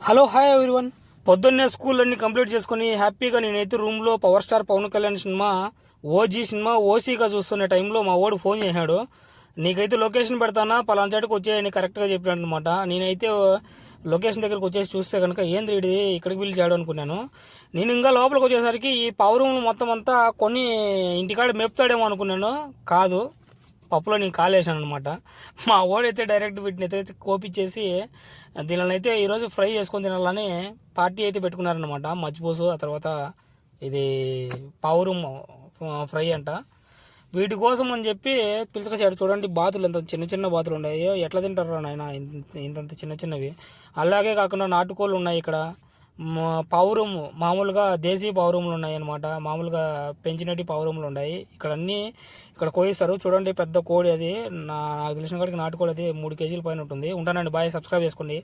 Hello hi everyone. పొద్దున్నే school అన్ని complete చేసుకుని హ్యాపీగా నేనైతే రూమ్లో power star Pawan Kalyan cinema cinema ఓసీగా చూస్తున్న టైంలో మా వాడు ఫోన్ చేశాడు. నీకైతే లొకేషన్ పెడతానా, పలానా చోటుకు వచ్చేయని కరెక్ట్గా చెప్పాడు అనమాట. నేనైతే లొకేషన్ దగ్గరకు వచ్చేసి చూస్తే కనుక ఏంది ఇది ఇక్కడికి పిలిచి చేయడం అనుకున్నాను. నేను ఇంకా లోపలికి వచ్చేసరికి ఈ పవర్ రూమ్ మొత్తం అంతా కొన్ని ఇంటికాడ మెప్తాడేమో అనుకున్నాను. కాదు, పప్పులో నేను కాలేసాను అనమాట. మా ఓడైతే డైరెక్ట్ వీటిని అయితే కోపిచ్చేసి దీనిని అయితే ఈరోజు ఫ్రై చేసుకొని తినాలని పార్టీ అయితే పెట్టుకున్నారనమాట. మజ్జిపూసు, ఆ తర్వాత ఇది పావురు ఫ్రై అంట. వీటి కోసం అని చెప్పి పిలుచుకొచ్చాడు. చూడండి బాతులు ఎంత చిన్న చిన్న బాతులు ఉన్నాయో, ఎట్లా తింటారు నాయన ఇంతంత చిన్న చిన్నవి. అలాగే కాకుండా నాటుకోళ్ళు ఉన్నాయి ఇక్కడ. పావురూము మామూలుగా దేశీ పావురూములు ఉన్నాయి అనమాట. మామూలుగా పెంచినట్టు పావురూములు ఉన్నాయి ఇక్కడ. అన్నీ ఇక్కడ కోయిస్తారు. చూడండి పెద్ద కోడి అది. నాకు తెలిసిన కాడికి నాటుకోడి అది 3 కేజీల పైన ఉంటుంది. ఉంటానండి, బాయ్. సబ్స్క్రైబ్ చేసుకోండి.